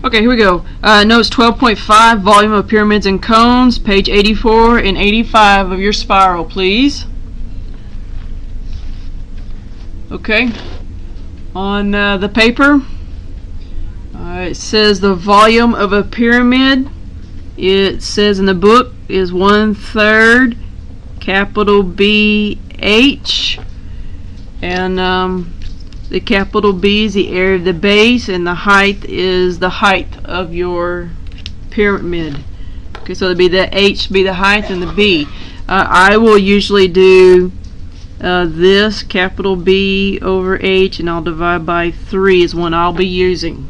Okay, here we go. Notes 12.5, volume of pyramids and cones, page 84 and 85 of your spiral, please. Okay, on the paper, it says the volume of a pyramid, it says in the book, is 1/3 capital BH, and the capital B is the area of the base, and the height is the height of your pyramid. Okay, so it'll be the H be the height and the B. I will usually do this capital B over H, and I'll divide by 3 is one I'll be using.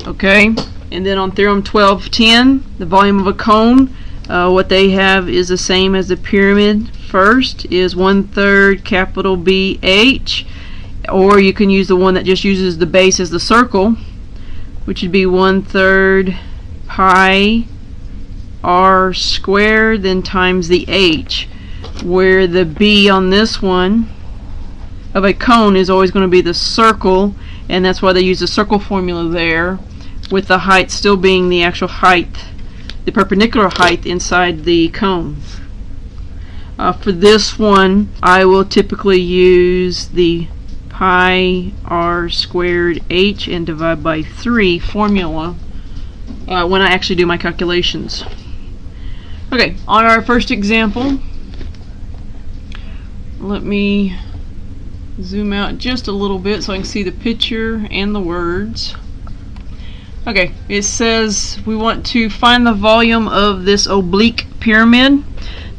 Okay, and then on theorem 12.10, the volume of a cone, what they have is the same as the pyramid. First is 1/3 capital BH, or you can use the one that just uses the base as the circle, which would be 1/3 pi r squared then times the H, where the B on this one of a cone is always going to be the circle, and that's why they use the circle formula there, with the height still being the actual height, the perpendicular height inside the cone. For this one, I will typically use the pi r squared H and divide by 3 formula when I actually do my calculations. Okay, on our first example, let me zoom out just a little bit so I can see the picture and the words. Okay, it says we want to find the volume of this oblique pyramid.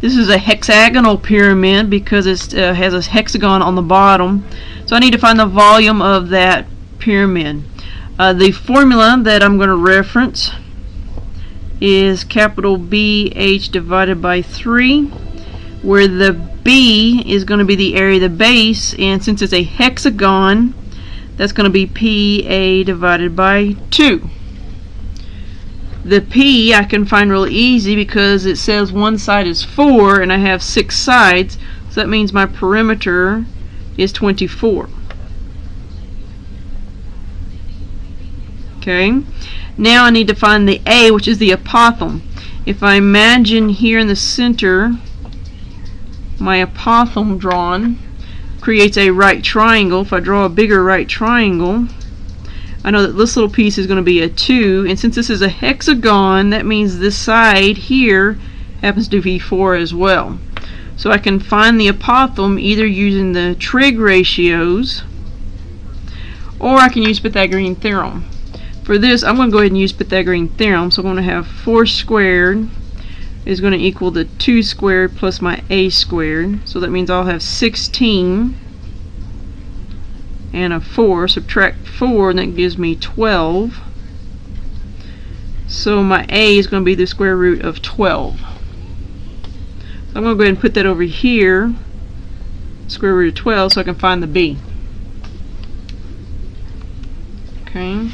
This is a hexagonal pyramid because it has a hexagon on the bottom. So I need to find the volume of that pyramid. The formula that I'm going to reference is capital BH divided by 3, where the B is going to be the area of the base, and since it's a hexagon, that's going to be PA divided by 2. The P I can find real easy because it says one side is 4 and I have 6 sides, so that means my perimeter is 24. Okay, now I need to find the A, which is the apothem. If I imagine here in the center my apothem drawn creates a right triangle. If I draw a bigger right triangle, I know that this little piece is going to be a 2, and since this is a hexagon, that means this side here happens to be 4 as well. So I can find the apothem either using the trig ratios, or I can use Pythagorean theorem. For this, I'm going to go ahead and use Pythagorean theorem. So I'm going to have 4 squared is going to equal the 2 squared plus my a squared. So that means I'll have 16 and a 4. Subtract 4, and that gives me 12. So my a is going to be the square root of 12. I'm going to go ahead and put that over here, square root of 12, so I can find the b. Okay.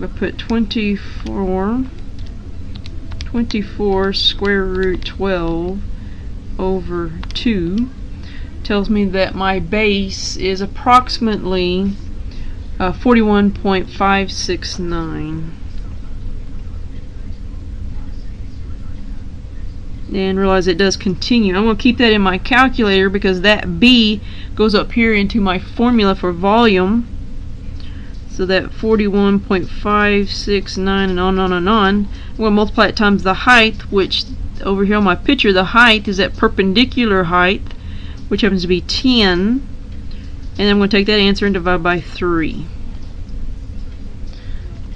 I put 24 square root 12 over 2 tells me that my base is approximately 41.569. And realize it does continue. I'm going to keep that in my calculator because that B goes up here into my formula for volume. So that 41.569 and on and on. I'm going to multiply it times the height, which over here on my picture, the height is that perpendicular height, which happens to be 10. And I'm going to take that answer and divide by 3.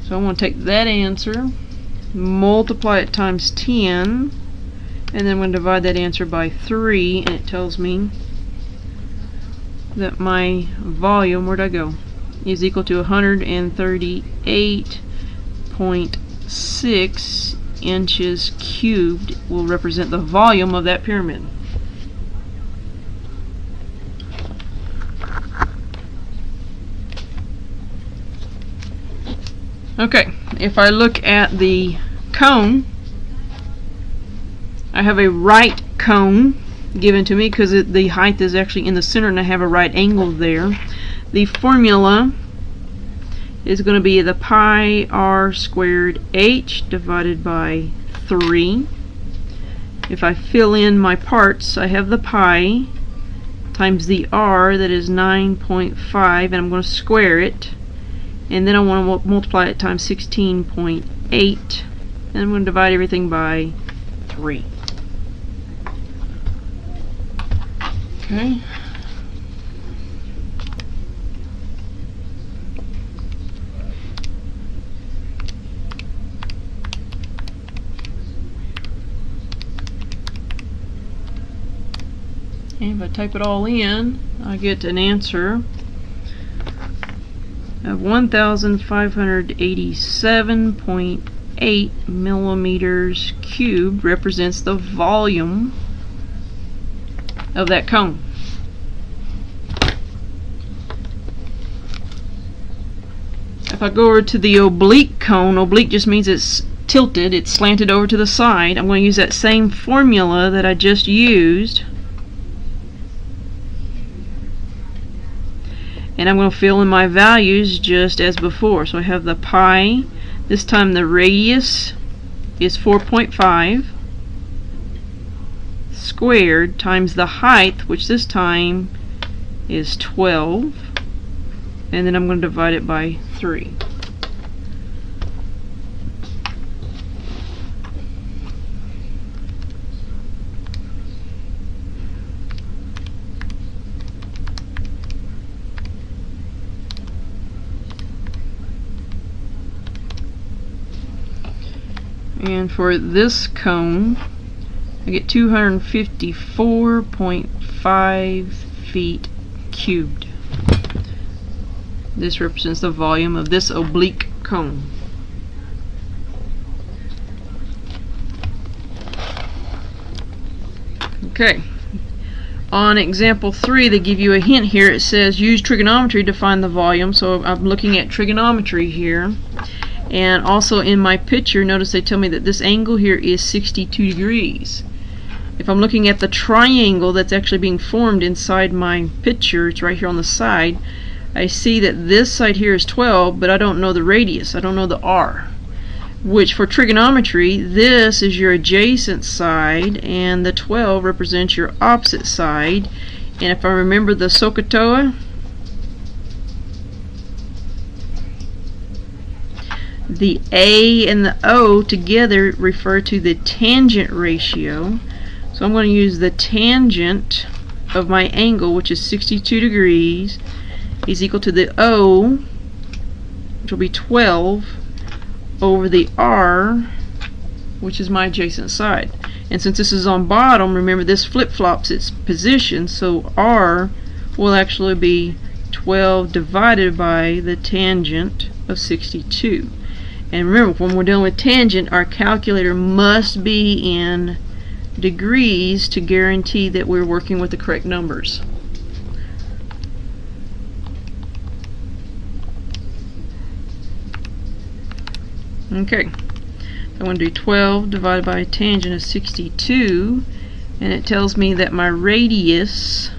So I'm going to take that answer, multiply it times 10, and then I'm going to divide that answer by 3, and it tells me that my volume, where'd I go, is equal to 138.6 inches cubed will represent the volume of that pyramid. Okay, if I look at the cone, I have a right cone. given to me because the height is actually in the center and I have a right angle there. The formula is going to be the pi r squared h divided by 3. If I fill in my parts, I have the pi times the r, that is 9.5, and I'm going to square it, and then I want to multiply it times 16.8, and I'm going to divide everything by 3. Okay. And if I type it all in, I get an answer of 1,587.8 millimeters cubed represents the volume of that cone. If I go over to the oblique cone, oblique just means it's tilted, it's slanted over to the side. I'm going to use that same formula that I just used. And I'm going to fill in my values just as before. So I have the pi, this time the radius is 4.5 squared times the height, which this time is 12, and then I'm going to divide it by 3. And for this cone, I get 254.5 feet cubed. This represents the volume of this oblique cone. Okay. On example 3, they give you a hint here. It says use trigonometry to find the volume. So I'm looking at trigonometry here. And also in my picture, notice they tell me that this angle here is 62 degrees. If I'm looking at the triangle that's actually being formed inside my picture, it's right here on the side, I see that this side here is 12, but I don't know the radius, I don't know the r. Which for trigonometry, this is your adjacent side, and the 12 represents your opposite side. And if I remember the SOHCAHTOA, the A and the O together refer to the tangent ratio. So I'm going to use the tangent of my angle, which is 62 degrees, is equal to the O, which will be 12, over the R, which is my adjacent side. And since this is on bottom, remember this flip-flops its position, so R will actually be 12 divided by the tangent of 62. And remember, when we're dealing with tangent, our calculator must be in degrees to guarantee that we're working with the correct numbers. Okay, I'm going to do 12 divided by a tangent of 62, and it tells me that my radius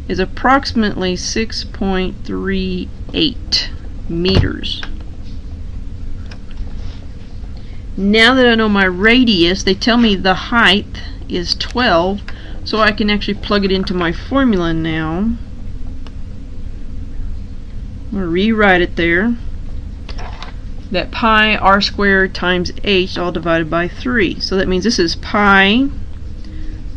is approximately 6.38 meters. Now that I know my radius, they tell me the height is 12, so I can actually plug it into my formula now. I'm going to rewrite it there. That pi r squared times h all divided by 3. So that means this is pi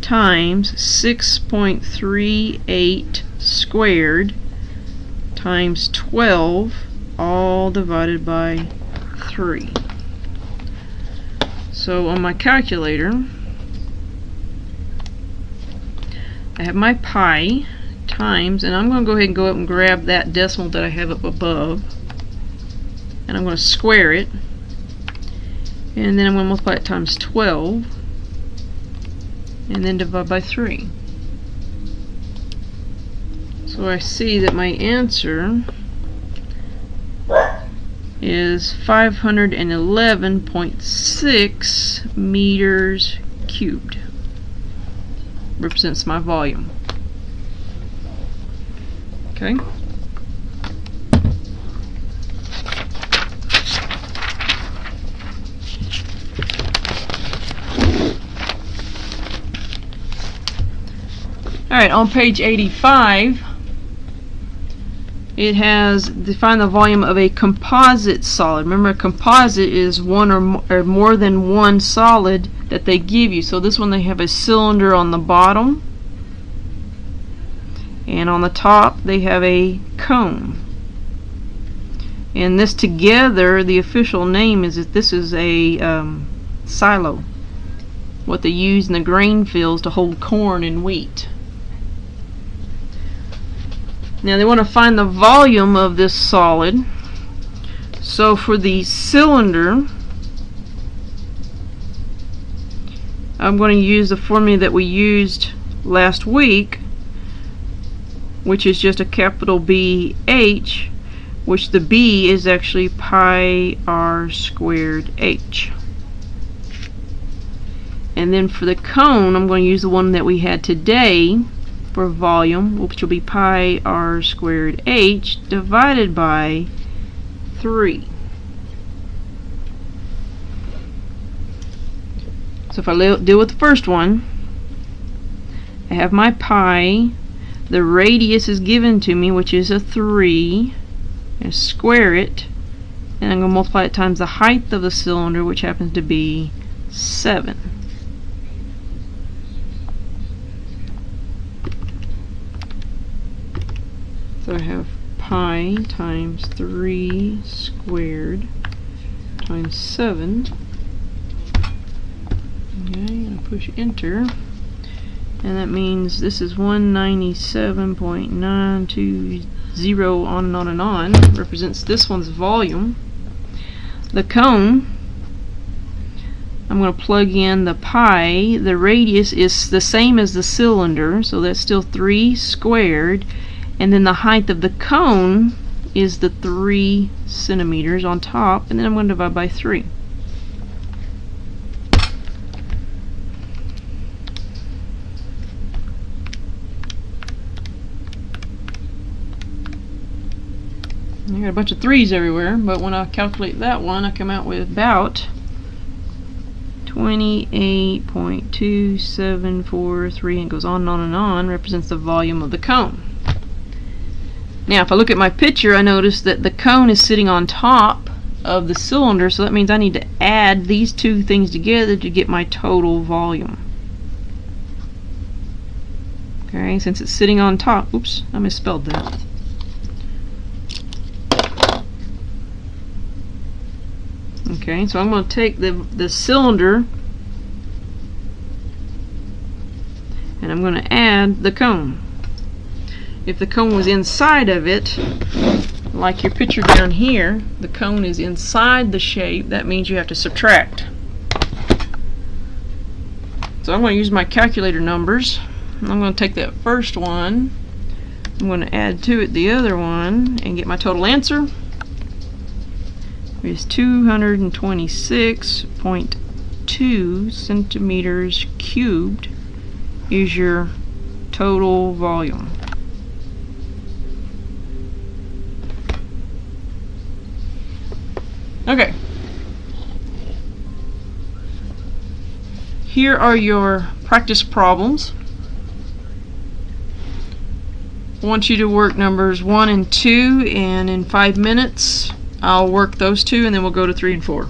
times 6.38 squared times 12 all divided by 3. So on my calculator, I have my pi times, and I'm going to go ahead and go up and grab that decimal that I have up above, and I'm going to square it, and then I'm going to multiply it times 12, and then divide by 3. So I see that my answer is 511.6 meters cubed. represents my volume. Okay. Alright, on page 85, it has defined the volume of a composite solid. Remember, a composite is one or more than one solid that they give you. So this one, they have a cylinder on the bottom, and on the top they have a cone. And this together, the official name is that this is a silo, what they use in the grain fields to hold corn and wheat. Now they want to find the volume of this solid. So for the cylinder, I'm going to use the formula that we used last week, which is just a capital BH, which the B is actually pi r squared h. And then for the cone, I'm going to use the one that we had today for volume, which will be pi r squared h divided by 3. So if I deal with the first one, I have my pi, the radius is given to me, which is a 3, and square it, and I'm going to multiply it times the height of the cylinder, which happens to be 7. So I have pi times 3 squared times 7. Okay, I'm going to push enter. And that means this is 197.920 on and on and on. Represents this one's volume. The cone, I'm going to plug in the pi. The radius is the same as the cylinder, so that's still 3 squared. And then the height of the cone is the 3 centimeters on top, and then I'm going to divide by 3. I got a bunch of 3's everywhere, but when I calculate that one, I come out with about 28.2743, and it goes on and on and on, represents the volume of the cone. Now if I look at my picture, I notice that the cone is sitting on top of the cylinder, so that means I need to add these two things together to get my total volume. Okay, since it's sitting on top, oops, I misspelled that. Okay, so I'm going to take the cylinder and I'm going to add the cone. If the cone was inside of it, like your picture down here, the cone is inside the shape, that means you have to subtract. So I'm going to use my calculator numbers. I'm going to take that first one, I'm going to add to it the other one, and get my total answer. It's 226.2 centimeters cubed is your total volume. Okay. Here are your practice problems. I want you to work numbers 1 and 2, and in 5 minutes I'll work those two, and then we'll go to 3 and 4.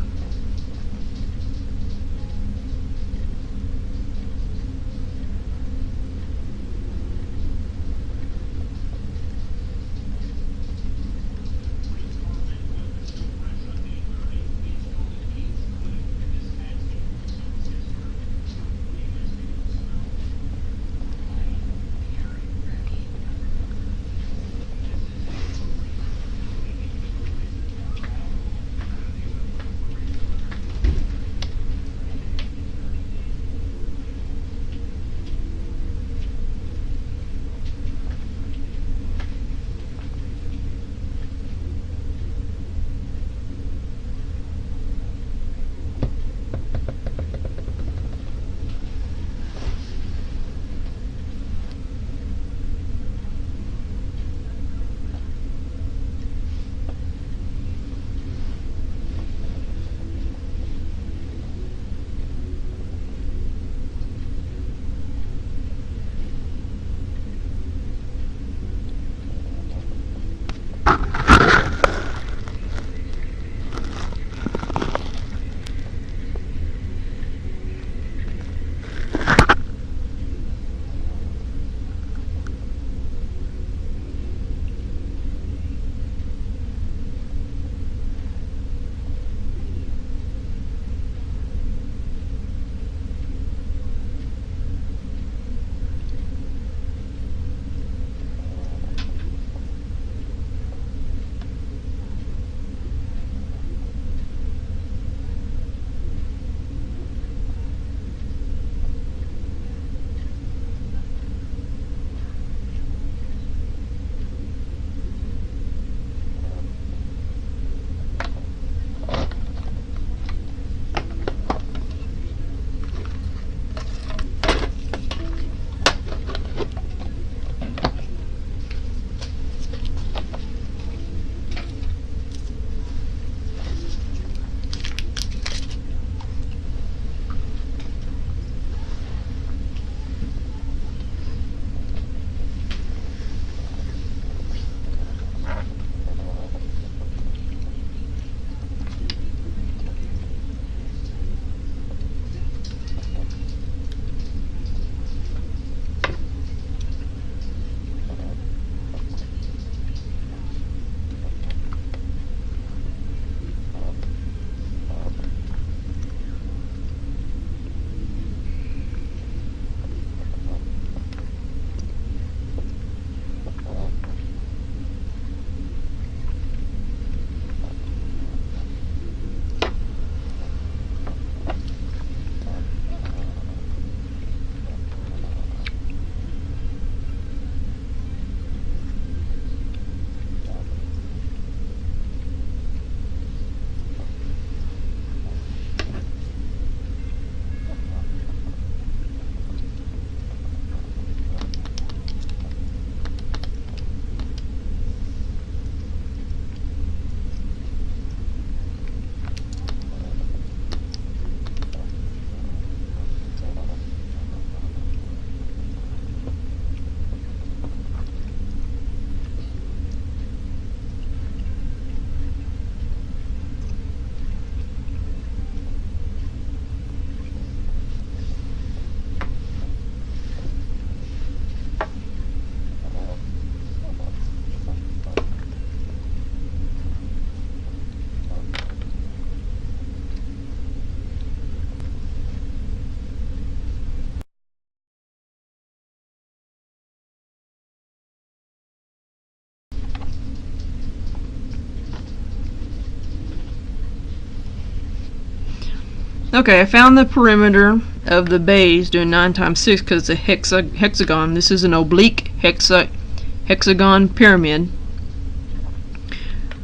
Okay, I found the perimeter of the base doing 9 times 6 because it's a hexagon. This is an oblique hexagon pyramid.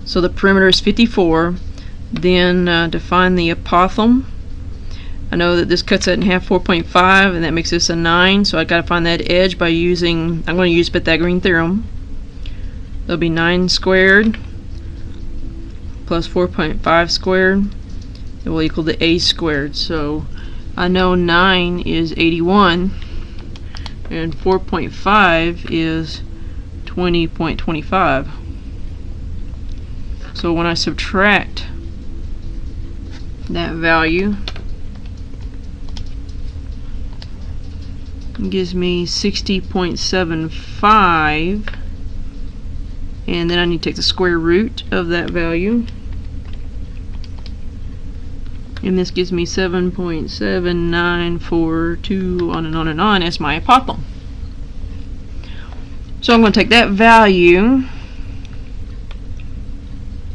So the perimeter is 54. Then to find the apothem, I know that this cuts it in half, 4.5, and that makes this a 9. So I got to find that edge by using, I'm going to use Pythagorean theorem. That'll be 9 squared plus 4.5 squared. It will equal to a squared. So I know 9 is 81 and 4.5 is 20.25. So when I subtract that value, it gives me 60.75, and then I need to take the square root of that value. And this gives me 7.7942, on and on and on, as my apothem. So I'm going to take that value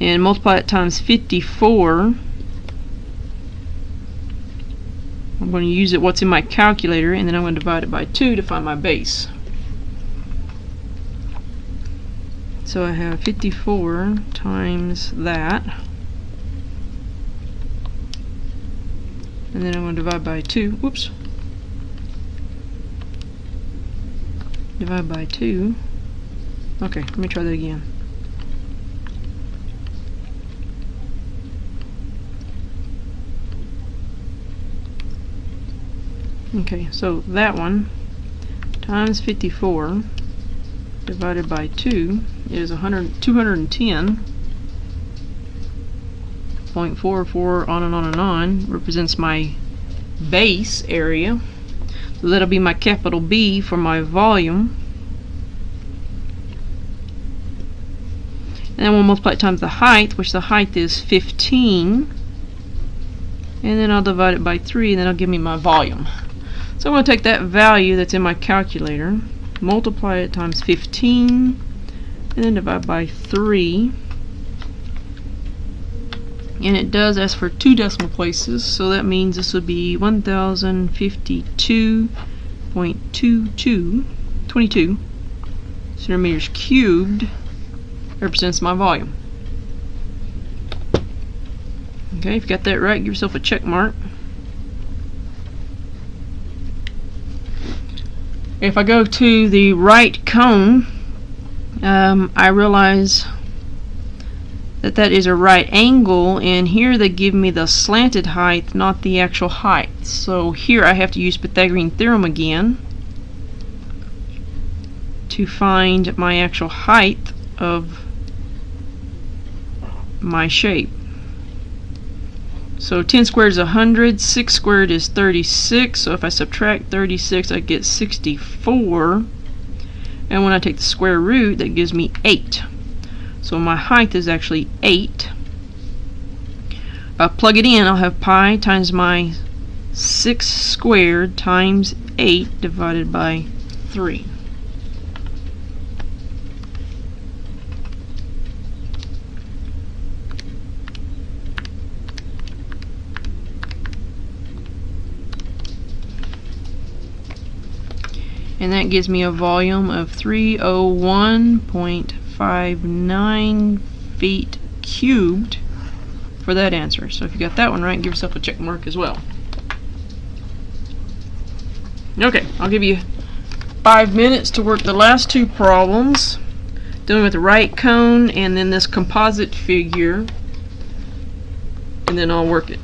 and multiply it times 54. I'm going to use it what's in my calculator, and then I'm going to divide it by 2 to find my base. So I have 54 times that. And then I'm going to divide by 2. Whoops. Divide by 2. Okay, let me try that again. Okay, so that one times 54 divided by 2 is 210.44, on and on and on, represents my base area. So that'll be my capital B for my volume. And then we'll multiply it times the height, which the height is 15. And then I'll divide it by 3, and then it'll give me my volume. So I'm going to take that value that's in my calculator, multiply it times 15, and then divide by 3. And it does ask for 2 decimal places, so that means this would be 1052.22 centimeters cubed represents my volume. Okay, if you got that right, give yourself a check mark. If I go to the right cone, I realize that that is a right angle, and here they give me the slanted height, not the actual height. So here I have to use Pythagorean theorem again to find my actual height of my shape. So 10 squared is 100, 6 squared is 36, so if I subtract 36 I get 64, and when I take the square root that gives me 8. So my height is actually 8. If I plug it in, I'll have pi times my 6 squared times 8 divided by 3. And that gives me a volume of 301.59 feet cubed for that answer. So if you got that one right, give yourself a check mark as well. Okay, I'll give you 5 minutes to work the last 2 problems, dealing with the right cone and then this composite figure, and then I'll work it.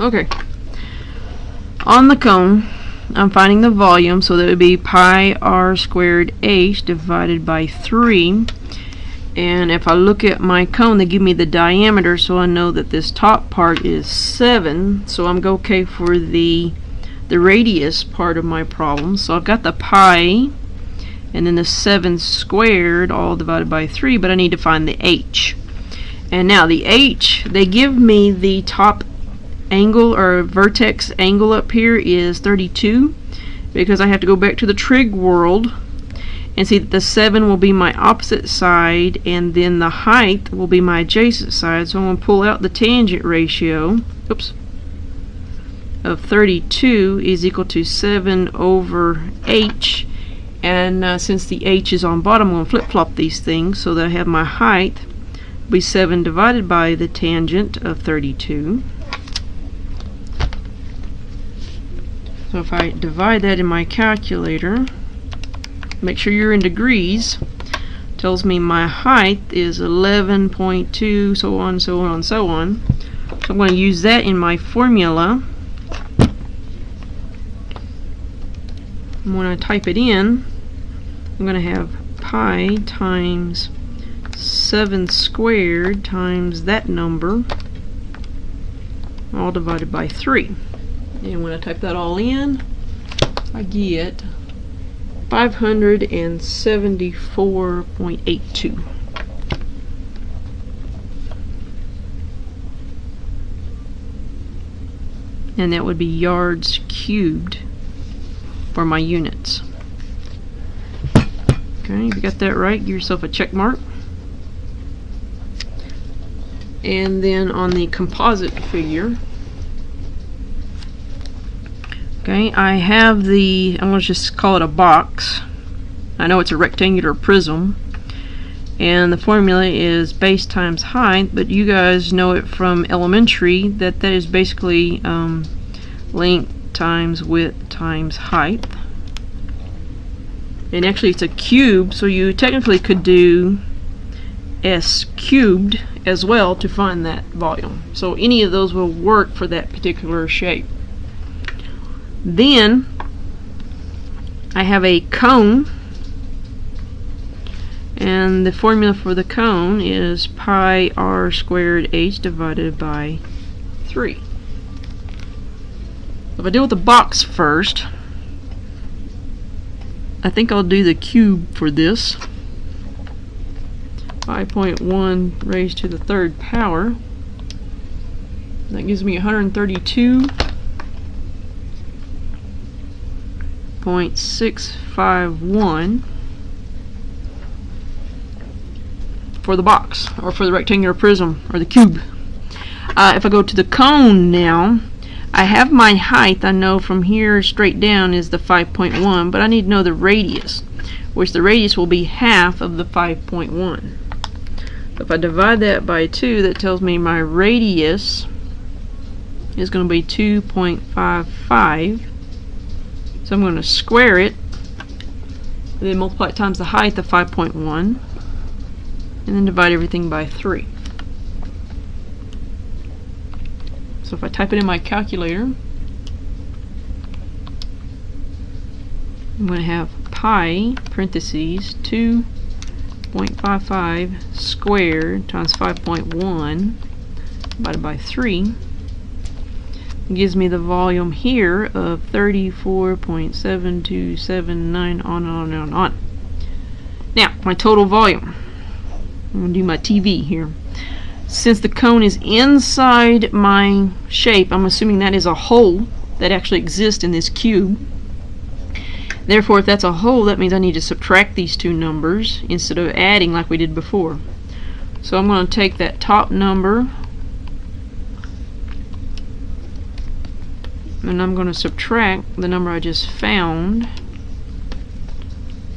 Okay. On the cone, I'm finding the volume, so that would be pi r squared h divided by 3. And if I look at my cone, they give me the diameter, so I know that this top part is 7. So I'm okay for the radius part of my problem. So I've got the pi, and then the 7 squared, all divided by 3, but I need to find the h. And now the h, they give me the top angle or vertex angle up here is 32, because I have to go back to the trig world and see that the 7 will be my opposite side, and then the height will be my adjacent side. So I'm going to pull out the tangent ratio of 32 is equal to 7 over h. And since the h is on bottom, I'm going to flip-flop these things so that I have my height be 7 divided by the tangent of 32. So if I divide that in my calculator, make sure you're in degrees, tells me my height is 11.2, so on, so on, so on. So I'm going to use that in my formula. And when I type it in, I'm going to have pi times 7 squared times that number, all divided by 3. And when I type that all in, I get 574.82. And that would be yards cubed for my units. Okay, if you got that right, give yourself a check mark. And then on the composite figure, okay, I have the, I'm going to just call it a box. I know it's a rectangular prism, and the formula is base times height, but you guys know it from elementary that that is basically length times width times height. And actually it's a cube, so you technically could do s cubed as well to find that volume. So any of those will work for that particular shape. Then I have a cone, and the formula for the cone is pi r squared h divided by 3. If I deal with the box first, I think I'll do the cube for this. 5.1 raised to the 3rd power. That gives me 132.651 for the box, or for the rectangular prism, or the cube. If I go to the cone now, I have my height. I know from here straight down is the 5.1, but I need to know the radius, which the radius will be half of the 5.1. So if I divide that by 2, that tells me my radius is going to be 2.55. So I'm going to square it, and then multiply it times the height of 5.1, and then divide everything by 3. So if I type it in my calculator, I'm going to have pi, parentheses, 2.55 squared times 5.1 divided by 3. It gives me the volume here of 34.7279, on and on and on. Now, my total volume. I'm going to do my TV here. Since the cone is inside my shape, I'm assuming that is a hole that actually exists in this cube. Therefore, if that's a hole, that means I need to subtract these two numbers instead of adding like we did before. So I'm going to take that top number, and I'm going to subtract the number I just found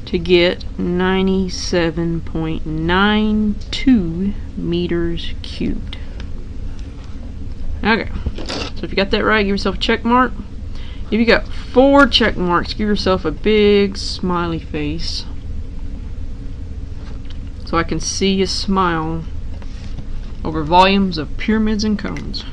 to get 97.92 meters cubed. Okay, so if you got that right, give yourself a check mark. If you got 4 check marks, give yourself a big smiley face so I can see you smile over volumes of pyramids and cones.